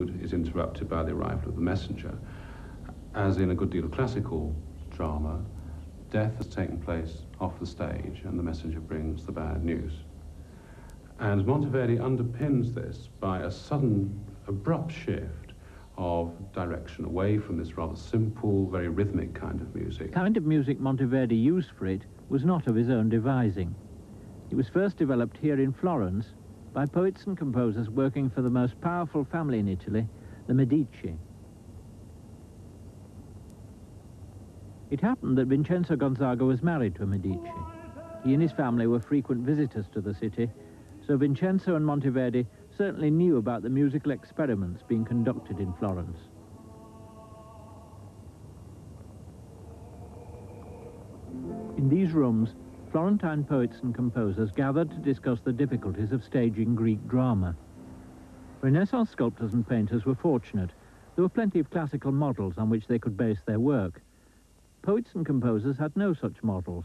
is interrupted by the arrival of the messenger. As in a good deal of classical drama, death has taken place off the stage and the messenger brings the bad news. And Monteverdi underpins this by a sudden, abrupt shift of direction away from this rather simple, very rhythmic kind of music. The kind of music Monteverdi used for it was not of his own devising. It was first developed here in Florence by poets and composers working for the most powerful family in Italy, the Medici. It happened that Vincenzo Gonzaga was married to a Medici. He and his family were frequent visitors to the city, so Vincenzo and Monteverdi certainly knew about the musical experiments being conducted in Florence. In these rooms, Florentine poets and composers gathered to discuss the difficulties of staging Greek drama. Renaissance sculptors and painters were fortunate. There were plenty of classical models on which they could base their work. Poets and composers had no such models,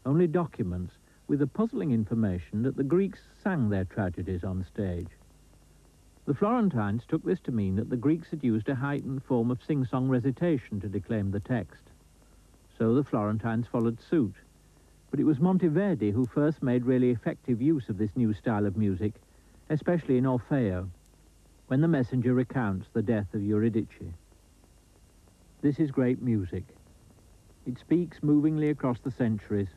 only documents with the puzzling information that the Greeks sang their tragedies on stage. The Florentines took this to mean that the Greeks had used a heightened form of sing-song recitation to declaim the text. So the Florentines followed suit. But it was Monteverdi who first made really effective use of this new style of music, especially in Orfeo, when the messenger recounts the death of Eurydice. This is great music. It speaks movingly across the centuries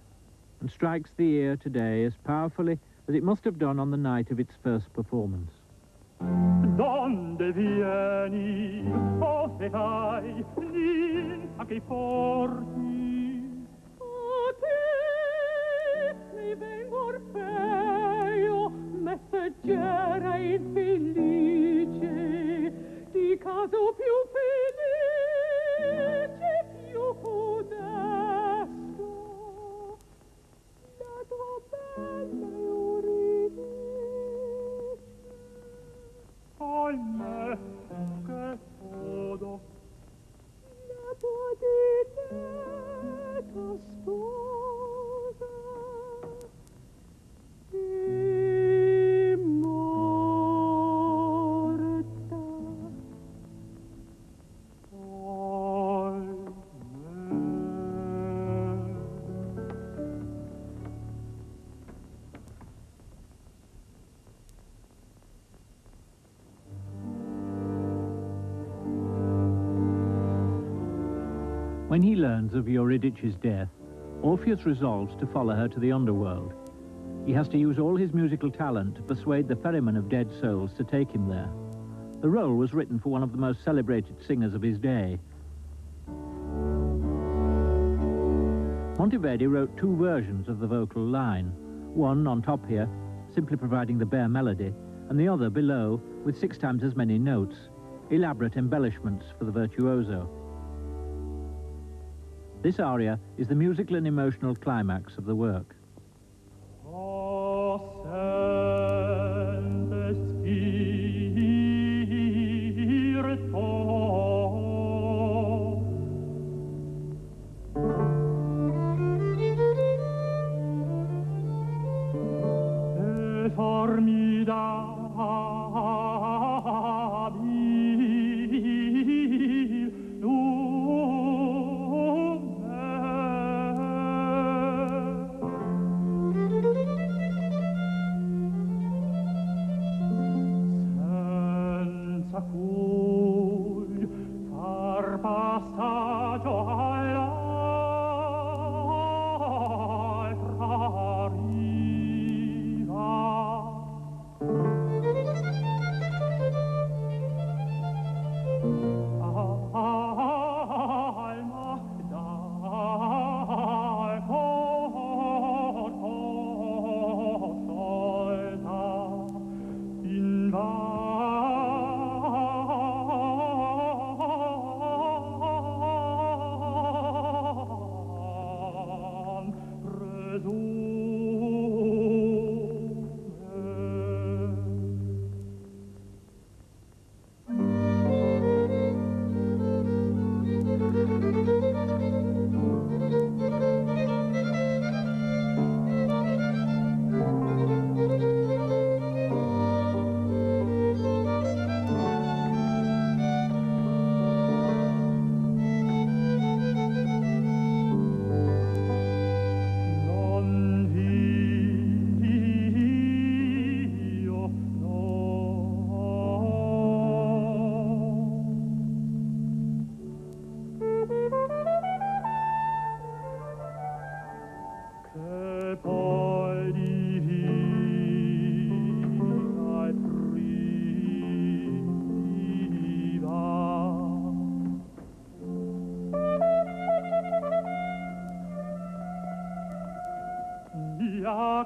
and strikes the ear today as powerfully as it must have done on the night of its first performance. Donde vieni, o se vai, linfa che porti? A te mi vengo Orfeo, messaggera infelice, di caso più felice, più codesto, la tua bella Euridice. Ahimè, che fodo, la tua diletta sposa è morta. When he learns of Eurydice's death, Orpheus resolves to follow her to the underworld. He has to use all his musical talent to persuade the ferryman of dead souls to take him there. The role was written for one of the most celebrated singers of his day. Monteverdi wrote two versions of the vocal line, one on top here, simply providing the bare melody, and the other below with 6 times as many notes, elaborate embellishments for the virtuoso. This aria is the musical and emotional climax of the work.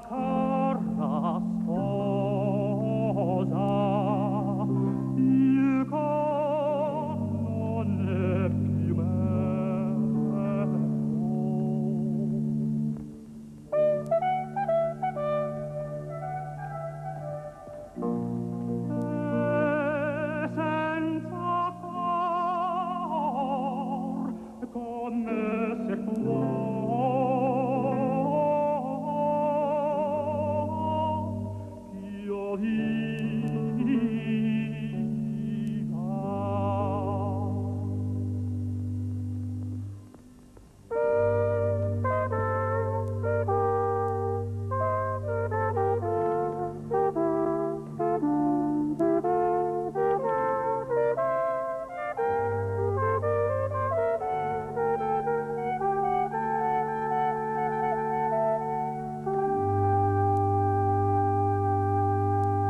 cara sposa, il cor non è più senza cor, come se io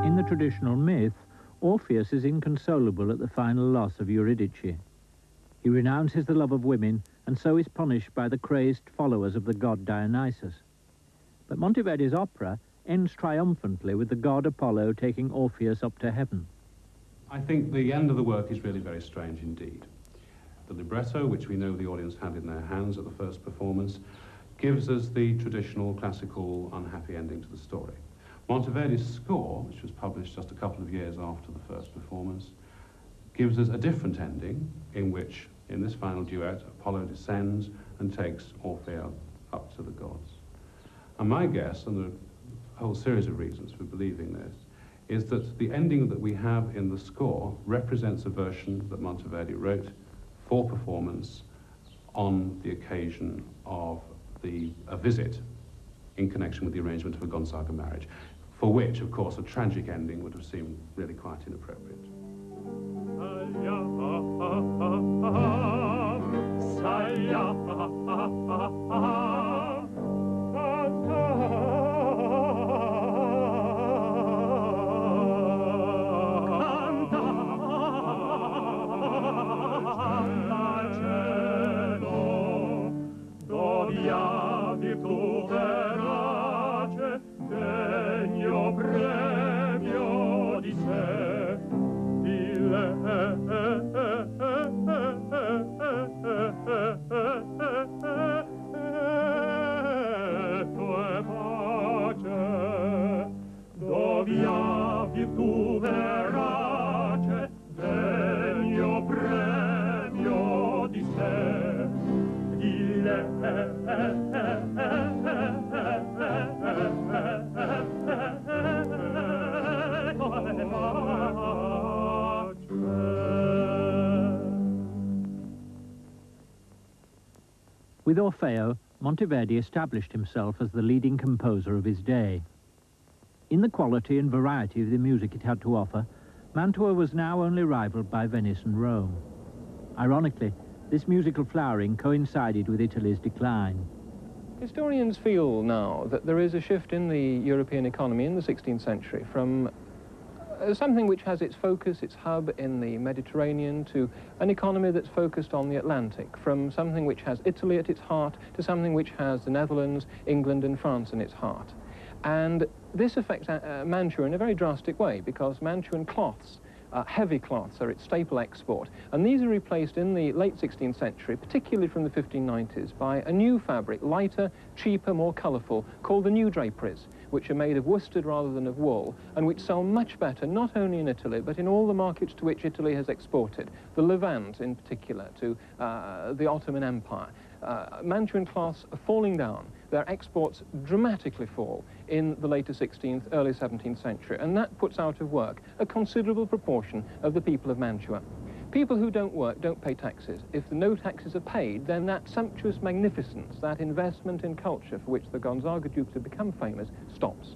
In the traditional myth, Orpheus is inconsolable at the final loss of Eurydice. He renounces the love of women and so is punished by the crazed followers of the god Dionysus. But Monteverdi's opera ends triumphantly with the god Apollo taking Orpheus up to heaven. I think the end of the work is really very strange indeed. The libretto, which we know the audience had in their hands at the first performance, gives us the traditional classical unhappy ending to the story. Monteverdi's score, which was published just a couple of years after the first performance, gives us a different ending in which, in this final duet, Apollo descends and takes Orpheus up to the gods. And my guess, and there are a whole series of reasons for believing this, is that the ending that we have in the score represents a version that Monteverdi wrote for performance on the occasion of a visit in connection with the arrangement of a Gonzaga marriage, for which, of course, a tragic ending would have seemed really quite inappropriate. With Orfeo, Monteverdi established himself as the leading composer of his day. In the quality and variety of the music it had to offer, Mantua was now only rivaled by Venice and Rome. Ironically, this musical flowering coincided with Italy's decline. Historians feel now that there is a shift in the European economy in the 16th century from something which has its focus, its hub in the Mediterranean, to an economy that's focused on the Atlantic, from something which has Italy at its heart to something which has the Netherlands, England and France in its heart. And this affects Mantua in a very drastic way, because Mantuan cloths, heavy cloths, are its staple export, and these are replaced in the late 16th century, particularly from the 1590s, by a new fabric, lighter, cheaper, more colourful, called the new draperies, which are made of worsted rather than of wool, and which sell much better not only in Italy, but in all the markets to which Italy has exported, the Levant in particular, to the Ottoman Empire. Mantuan cloths are falling down. Their exports dramatically fall in the later 16th, early 17th century, and that puts out of work a considerable proportion of the people of Mantua. People who don't work don't pay taxes. If no taxes are paid, then that sumptuous magnificence, that investment in culture for which the Gonzaga dukes have become famous, stops.